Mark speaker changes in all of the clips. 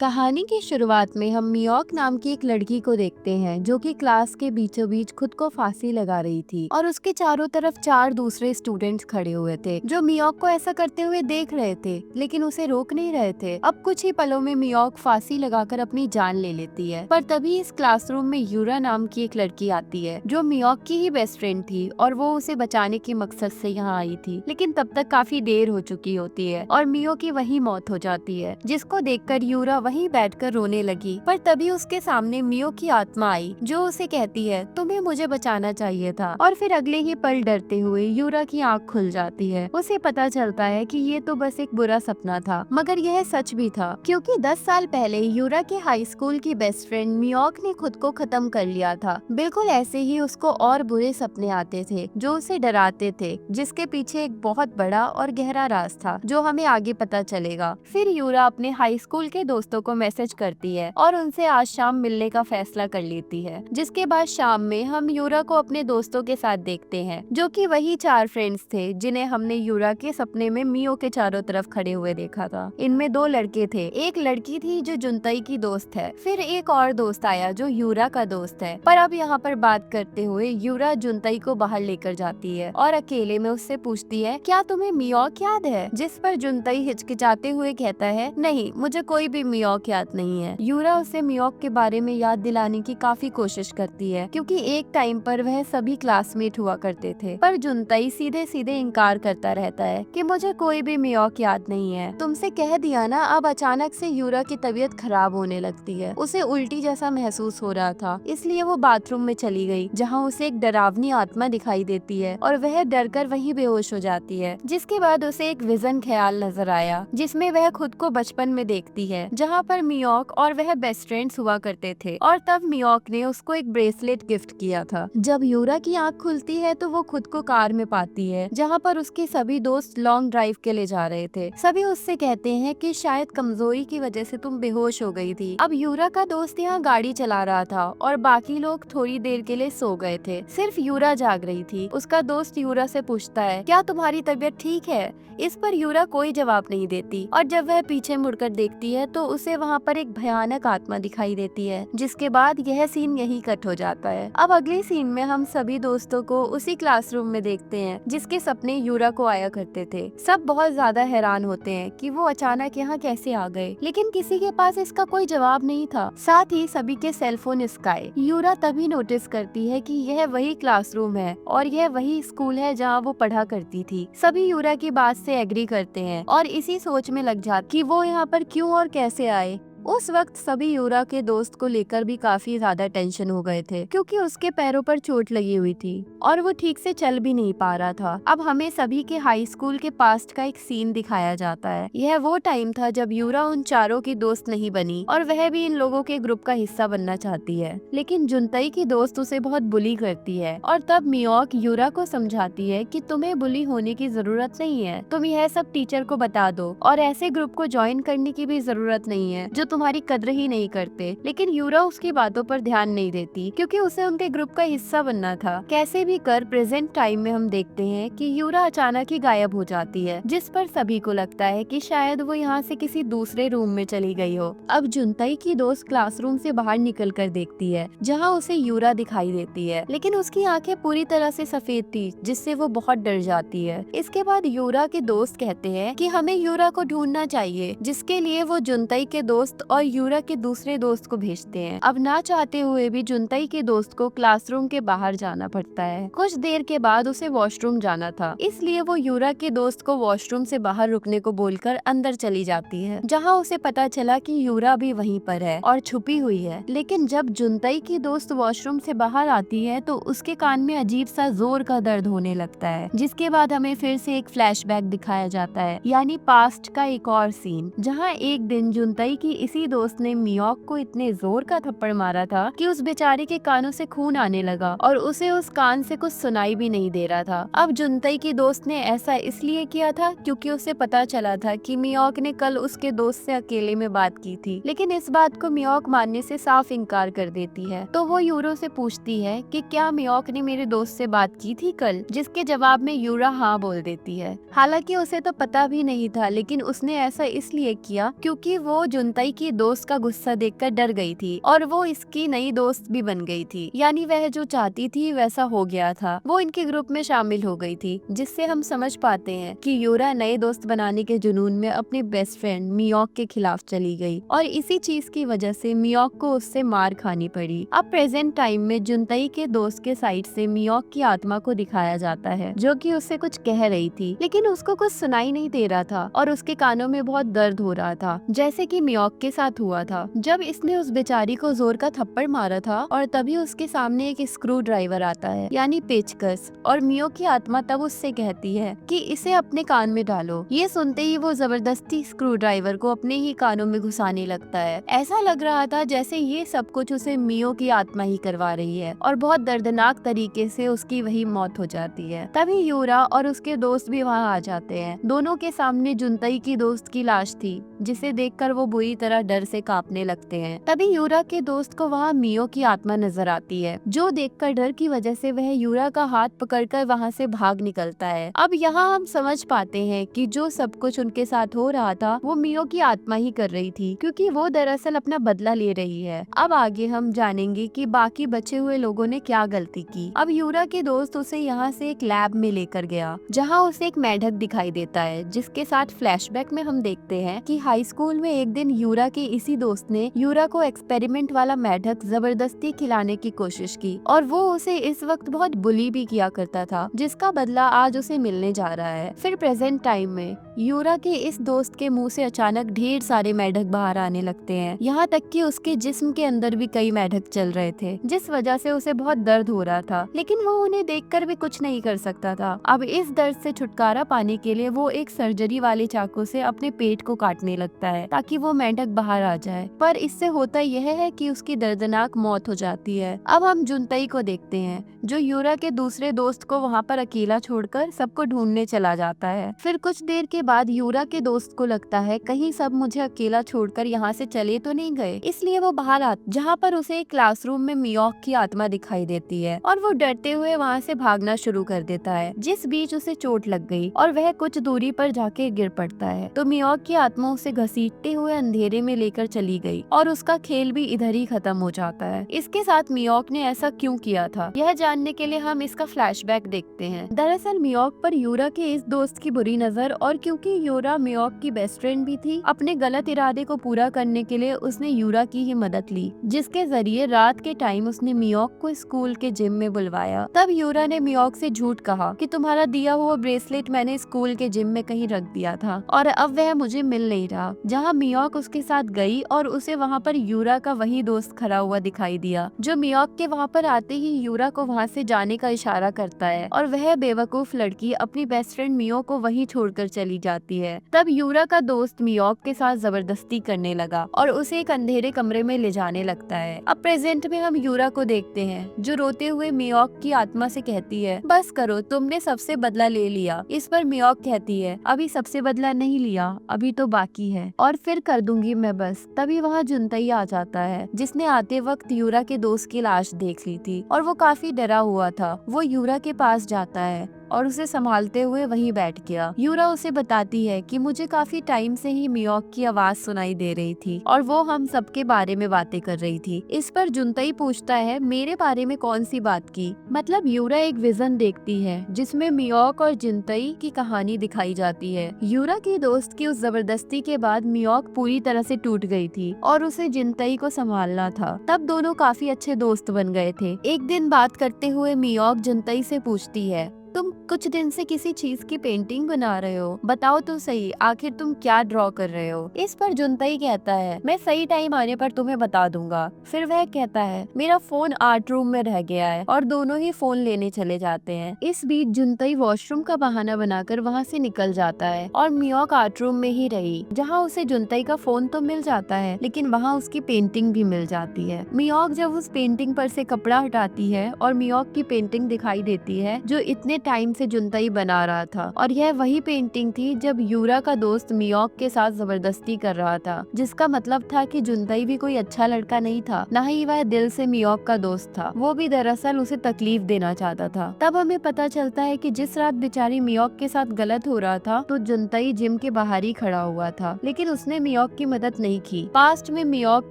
Speaker 1: कहानी की शुरुआत में हम मियोक नाम की एक लड़की को देखते हैं जो कि क्लास के बीचों बीच खुद को फांसी लगा रही थी और उसके चारों तरफ चार दूसरे स्टूडेंट्स खड़े हुए थे जो मियोक को ऐसा करते हुए देख रहे थे लेकिन उसे रोक नहीं रहे थे। अब कुछ ही पलों में मियोक फांसी लगाकर अपनी जान ले लेती है, पर तभी इस क्लासरूम में यूरा नाम की एक लड़की आती है जो मियोक की ही बेस्ट फ्रेंड थी और वो उसे बचाने के मकसद से यहाँ आई थी। लेकिन तब तक काफी देर हो चुकी होती है और मियो की वही मौत हो जाती है, जिसको देखकर यूरा वहीं बैठकर रोने लगी। पर तभी उसके सामने मियो की आत्मा आई जो उसे कहती है तुम्हें मुझे बचाना चाहिए था। और फिर अगले ही पल डरते हुए यूरा की आंख खुल जाती है। उसे पता चलता है कि ये तो बस एक बुरा सपना था, मगर यह सच भी था क्योंकि 10 साल पहले यूरा के हाई स्कूल की बेस्ट फ्रेंड मियोक ने खुद को खत्म कर लिया था। बिल्कुल ऐसे ही उसको और बुरे सपने आते थे जो उसे डराते थे, जिसके पीछे एक बहुत बड़ा और गहरा राज था जो हमें आगे पता चलेगा। फिर यूरा अपने हाई स्कूल के दोस्तों को मैसेज करती है और उनसे आज शाम मिलने का फैसला कर लेती है, जिसके बाद शाम में हम यूरा को अपने दोस्तों के साथ देखते हैं जो कि वही चार फ्रेंड्स थे जिन्हें हमने यूरा के सपने में मियो के चारों तरफ खड़े हुए देखा था। इनमें दो लड़के थे, एक लड़की थी जो जुनताई की दोस्त है, फिर एक और दोस्त आया जो यूरा का दोस्त है। पर अब यहाँ पर बात करते हुए यूरा जुनताई को बाहर लेकर जाती है और अकेले में उससे पूछती है क्या तुम्हें मियोक याद है, जिस पर जुनताई हिचकिचाते हुए कहता है नहीं, मुझे कोई भी मियोक याद नहीं है। यूरा उसे मियोक के बारे में याद दिलाने की काफी कोशिश करती है क्योंकि एक टाइम पर वह सभी क्लासमेट हुआ करते थे, पर जुनताई सीधे सीधे इनकार करता रहता है कि मुझे कोई भी मियोक याद नहीं है। तुमसे कह दिया ना। अब अचानक से यूरा की तबीयत खराब होने लगती है, उसे उल्टी जैसा महसूस हो रहा था, इसलिए वो बाथरूम में चली गई जहाँ उसे एक डरावनी आत्मा दिखाई देती है और वह डरकर वहीं बेहोश हो जाती है। जिसके बाद उसे एक विजन ख्याल नजर आया जिसमें वह खुद को बचपन में देखती है जहाँ पर मियोक और वह बेस्ट फ्रेंड्स हुआ करते थे और तब मियोक ने उसको एक ब्रेसलेट गिफ्ट किया था। जब यूरा की आंख खुलती है तो वो खुद को कार में पाती है जहाँ पर उसके सभी दोस्त लॉन्ग ड्राइव के लिए जा रहे थे। सभी उससे कहते हैं कि शायद कमजोरी की वजह से तुम बेहोश हो गई थी। अब यूरा का दोस्त यहाँ गाड़ी चला रहा था और बाकी लोग थोड़ी देर के लिए सो गए थे, सिर्फ यूरा जाग रही थी। उसका दोस्त यूरा से पूछता है क्या तुम्हारी तबीयत ठीक है। इस पर यूरा कोई जवाब नहीं देती और जब वह पीछे मुड़कर देखती है तो उसे वहाँ पर एक भयानक आत्मा दिखाई देती है। जिसके बाद यह सीन यही कट हो जाता है। अब अगले सीन में हम सभी दोस्तों को उसी क्लासरूम में देखते हैं जिसके सपने यूरा को आया करते थे। सब बहुत ज्यादा हैरान होते हैं कि वो अचानक यहाँ कैसे आ गए, लेकिन किसी के पास इसका कोई जवाब नहीं था। साथ ही सभी के सेलफोन स्काई। यूरा तभी नोटिस करती है कि यह वही क्लासरूम है और यह वही स्कूल है जहाँ वो पढ़ा करती थी। सभी यूरा की बात से एग्री करते हैं और इसी सोच में लग जाते कि वो यहाँ पर क्यों और कैसे आए। उस वक्त सभी यूरा के दोस्त को लेकर भी काफी ज्यादा टेंशन हो गए थे क्योंकि उसके पैरों पर चोट लगी हुई थी और वो ठीक से चल भी नहीं पा रहा था। अब हमें सभी के हाई स्कूल के पास्ट का एक सीन दिखाया जाता है। यह वो टाइम था जब यूरा उन चारों की दोस्त नहीं बनी और वह भी इन लोगों के ग्रुप का हिस्सा बनना चाहती है, लेकिन जुनताई की दोस्त उसे बहुत बुली करती है और तब मियोक यूरा को समझाती है कि तुम्हें बुली होने की जरूरत नहीं है, तुम यह सब टीचर को बता दो और ऐसे ग्रुप को ज्वाइन करने की भी जरूरत नहीं है जो तुम्हारी कद्र ही नहीं करते। लेकिन यूरा उसकी बातों पर ध्यान नहीं देती क्योंकि उसे उनके ग्रुप का हिस्सा बनना था। कैसे भी कर प्रेजेंट टाइम में हम देखते हैं कि यूरा अचानक ही गायब हो जाती है, जिस पर सभी को लगता है कि शायद वो यहाँ से किसी दूसरे रूम में चली गई हो। अब जुनताई की दोस्त क्लासरूम से बाहर निकल कर देखती है जहाँ उसे यूरा दिखाई देती है, लेकिन उसकी आंखें पूरी तरह से सफेद थी जिससे वो बहुत डर जाती है। इसके बाद यूरा के दोस्त कहते हैं कि हमें यूरा को ढूंढना चाहिए, जिसके लिए वो जुनताई के दोस्त और यूरा के दूसरे दोस्त को भेजते हैं। अब ना चाहते हुए भी जुनताई के दोस्त को क्लासरूम के बाहर जाना पड़ता है। कुछ देर के बाद उसे वॉशरूम जाना था, इसलिए वो यूरा के दोस्त को वॉशरूम से बाहर रुकने को बोलकर अंदर चली जाती है, जहाँ उसे पता चला कि यूरा भी वहीं पर है और छुपी हुई है। लेकिन जब जुनताई की दोस्त वॉशरूम से बाहर आती है तो उसके कान में अजीब सा जोर का दर्द होने लगता है, जिसके बाद हमें फिर से एक फ्लैशबैक दिखाया जाता है, यानी पास्ट का एक और सीन, जहाँ एक दिन जुनताई की इसी दोस्त ने मियोक को इतने जोर का थप्पड़ मारा था कि उस बेचारे के कानों से खून आने लगा और उसे उस कान से कुछ सुनाई भी नहीं दे रहा था। अब जुनताई की दोस्त ने ऐसा इसलिए किया था क्योंकि उसे पता चला था कि मियोक ने कल उसके दोस्त से अकेले में बात की थी, लेकिन इस बात को मियोक मानने से साफ इनकार कर देती है। तो वो यूरो से पूछती है कि क्या मियोक ने मेरे दोस्त से बात की थी कल, जिसके जवाब में यूरा हाँ बोल देती है। हालांकि उसे तो पता भी नहीं था, लेकिन उसने ऐसा इसलिए किया क्योंकि वो जुनताई की दोस्त का गुस्सा देखकर डर गई थी और वो इसकी नई दोस्त भी बन गई थी। यानी वह जो चाहती थी वैसा हो गया था, वो इनके ग्रुप में शामिल हो गई थी, जिससे हम समझ पाते हैं कि यूरा नए दोस्त बनाने के जुनून में अपनी बेस्ट फ्रेंड मियोक के खिलाफ चली गई और इसी चीज की वजह से मियोक को उससे मार खानी पड़ी। अब प्रेजेंट टाइम में जुनतई के दोस्त के साइड से मियोक की आत्मा को दिखाया जाता है, जो कि उससे कुछ कह रही थी, लेकिन उसको कुछ सुनाई नहीं दे रहा था और उसके कानों में बहुत दर्द हो रहा था, जैसे कि मियोक के साथ हुआ था जब इसने उस बेचारी को जोर का थप्पड़ मारा था। और तभी उसके सामने एक स्क्रू ड्राइवर आता है, यानी पेचकस, और मियोक की आत्मा तब उससे कहती है कि इसे अपने कान में डालो। ये सुनते ही वो जबरदस्ती स्क्रू ड्राइवर को अपने ही कानों में घुसाने लगता है। ऐसा लग रहा था जैसे ये सब कुछ उसे मियो की आत्मा ही करवा रही है और बहुत दर्दनाक तरीके से उसकी वही मौत हो जाती है। तभी यूरा और उसके दोस्त भी वहाँ आ जाते हैं। दोनों के सामने जुनतई की दोस्त की लाश थी, जिसे देखकर वो बुरी तरह डर से कांपने लगते हैं। तभी यूरा के दोस्त को वहाँ मियो की आत्मा नजर आती है, जो देखकर डर की वजह से वह यूरा का हाथ पकड़कर वहाँ से भाग निकलता है। अब यहाँ हम समझ पाते हैं कि जो सब कुछ उनके साथ हो रहा था वो मियो की आत्मा ही कर रही थी, क्योंकि वो दरअसल अपना बदला ले रही है। अब आगे हम जानेंगे कि बाकी बचे हुए लोगों ने क्या गलती की। अब यूरा के दोस्त उसे यहाँ से एक लैब में लेकर गया, जहाँ उसे एक मेढक दिखाई देता है, जिसके साथ फ्लैशबैक में हम देखते हैं कि हाई स्कूल में एक दिन यूरा के इसी दोस्त ने यूरा को एक्सपेरिमेंट वाला मेढक जबरदस्ती खिलाने की कोशिश की और वो उसे इस वक्त बहुत बुली भी किया करता था, जिसका बदला आज उसे मिलने जा रहा है। फिर प्रेजेंट टाइम में यूरा के इस दोस्त के मुंह से अचानक ढेर सारे मेढक बाहर आने लगते हैं, यहाँ तक कि उसके जिस्म के अंदर भी कई मेढक चल रहे थे, जिस वजह से उसे बहुत दर्द हो रहा था, लेकिन वो उन्हें देखकर भी कुछ नहीं कर सकता था। अब इस दर्द से छुटकारा पाने के लिए वो एक सर्जरी वाले चाकू से अपने पेट को काटने लगता है ताकि वो मेंढक बाहर आ जाए, पर इससे होता यह है कि उसकी दर्दनाक मौत हो जाती है। अब हम जुनतई को देखते हैं, जो यूरा के दूसरे दोस्त को वहाँ पर अकेला छोड़कर सबको ढूंढने चला जाता है। फिर कुछ देर के बाद यूरा के दोस्त को लगता है कहीं सब मुझे अकेला छोड़कर यहाँ से चले तो नहीं गए, इसलिए वो बाहर आता, जहाँ पर उसे एक क्लासरूम में मियोक की आत्मा दिखाई देती है और वो डरते हुए वहाँ से भागना शुरू कर देता है, जिस बीच उसे चोट लग गई और वह कुछ दूरी पर जाके गिर पड़ता है। तो मियोक की आत्मा उसे घसीटते हुए अंधेरे में लेकर चली गई और उसका खेल भी इधर ही खत्म हो जाता है। इसके साथ मियोक ने ऐसा क्यों किया था, यह जानने के लिए हम इसका फ्लैशबैक देखते हैं। दरअसल मियोक पर यूरा के इस दोस्त की बुरी नजर, और क्योंकि यूरा मियोक की बेस्ट फ्रेंड भी थी, अपने गलत इरादे को पूरा करने के लिए उसने यूरा की ही मदद ली, जिसके जरिए रात के टाइम उसने मियोक को स्कूल के जिम में बुलवाया। तब यूरा ने मियोक से झूठ कहा कि तुम्हारा दिया हुआ ब्रेसलेट मैंने स्कूल के जिम में कहीं रख दिया था और अब वह मुझे मिल नहीं रहा, जहाँ मियोक उसके साथ गई और उसे वहाँ पर यूरा का वही दोस्त खड़ा हुआ दिखाई दिया, जो मियोक के वहाँ पर आते ही यूरा को वहाँ से जाने का इशारा करता है और वह बेवकूफ लड़की अपनी बेस्ट फ्रेंड मियो को वहीं छोड़कर चली जाती है। तब यूरा का दोस्त मियोक के साथ जबरदस्ती करने लगा और उसे एक अंधेरे कमरे में ले जाने लगता है। अब प्रेजेंट में हम यूरा को देखते हैं, जो रोते हुए मियोक की आत्मा से कहती है बस करो, तुमने सबसे बदला ले लिया। इस पर मियोक कहती है अभी सबसे बदला नहीं लिया, अभी तो बाकी है और फिर कर दूंगी मैं बस। तभी वहाँ जुनतई आ जाता है, जिसने आते वक्त यूरा के दोस्त की लाश देख ली थी और वो काफी डरा हुआ था। वो यूरा के पास जाता है और उसे संभालते हुए वहीं बैठ गया। यूरा उसे बताती है कि मुझे काफी टाइम से ही मियोक की आवाज सुनाई दे रही थी और वो हम सबके बारे में बातें कर रही थी। इस पर जुनतई पूछता है मेरे बारे में कौन सी बात की। मतलब यूरा एक विजन देखती है जिसमें मियोक और जुनतई की कहानी दिखाई जाती है। यूरा की दोस्त की उस जबरदस्ती के बाद मियोक पूरी तरह से टूट गई थी और उसे जुनतई को संभालना था। तब दोनों काफी अच्छे दोस्त बन गए थे। एक दिन बात करते हुए मियोक जुनतई से पूछती है तुम कुछ दिन से किसी चीज की पेंटिंग बना रहे हो, बताओ तो सही आखिर तुम क्या ड्रॉ कर रहे हो। इस पर जुनतई कहता है मैं सही टाइम आने पर तुम्हें बता दूंगा। फिर वह कहता है मेरा फोन आर्ट रूम में रह गया है और दोनों ही फोन लेने चले जाते हैं। इस बीच जुनतई वॉशरूम का बहाना बनाकर वहाँ से निकल जाता है और मियोक आर्ट रूम में ही रही, जहाँ उसे जुनतई का फोन तो मिल जाता है लेकिन वहाँ उसकी पेंटिंग भी मिल जाती है। मियोक जब उस पेंटिंग पर से कपड़ा हटाती है और मियोक की पेंटिंग दिखाई देती है जो इतने टाइम से जुनताई बना रहा था और यह वही पेंटिंग थी जब यूरा का दोस्त मियोक के साथ जबरदस्ती कर रहा था, जिसका मतलब था कि जुनताई भी कोई अच्छा लड़का नहीं था, न ही वह दिल से मियोक का दोस्त था। वो भी दरअसल उसे तकलीफ देना चाहता था। तब हमें पता चलता है कि जिस रात बेचारी मियोक के साथ गलत हो रहा था तो जुनताई जिम के बाहर ही खड़ा हुआ था, लेकिन उसने मियोक की मदद नहीं की। पास्ट में मियोक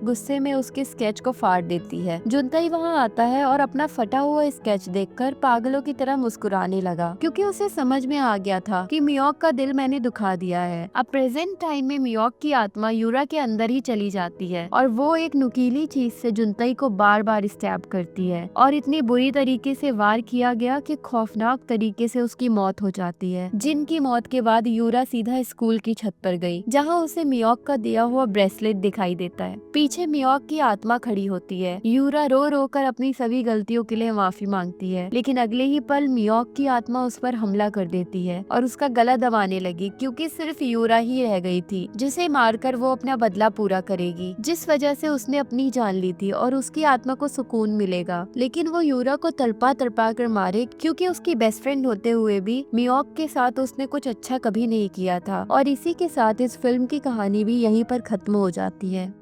Speaker 1: गुस्से में उसके स्केच को फाड़ देती है। जुनताई वहाँ आता है और अपना फटा हुआ स्केच देखकर पागलों की तरह मुस्कुराने लगा, क्योंकि उसे समझ में आ गया था कि मियोक का दिल मैंने दुखा दिया है। अब प्रेजेंट टाइम में मियोक की आत्मा यूरा के अंदर ही चली जाती है और वो एक नुकीली चीज से जुनताई को बार बार स्टैब करती है और इतनी बुरी तरीके से वार किया गया कि खौफनाक तरीके से उसकी मौत हो जाती है। जिन की मौत के बाद यूरा सीधा स्कूल की छत पर गई, जहाँ उसे मियोक का दिया हुआ ब्रेसलेट दिखाई देता है। पीछे मियोक की आत्मा खड़ी होती है। यूरा रो रो कर अपनी सभी गलतियों के लिए माफी मांगती है, लेकिन अगले ही पल मियोक की आत्मा उस पर हमला कर देती है और उसका गला दबाने लगी, क्योंकि सिर्फ यूरा ही रह गई थी जिसे मारकर वो अपना बदला पूरा करेगी, जिस वजह से उसने अपनी जान ली थी और उसकी आत्मा को सुकून मिलेगा। लेकिन वो यूरा को तड़पा तड़पा कर मारे, क्योंकि उसकी बेस्ट फ्रेंड होते हुए भी मियोक के साथ उसने कुछ अच्छा कभी नहीं किया था। और इसी के साथ इस फिल्म की कहानी भी यहीं पर खत्म हो जाती है।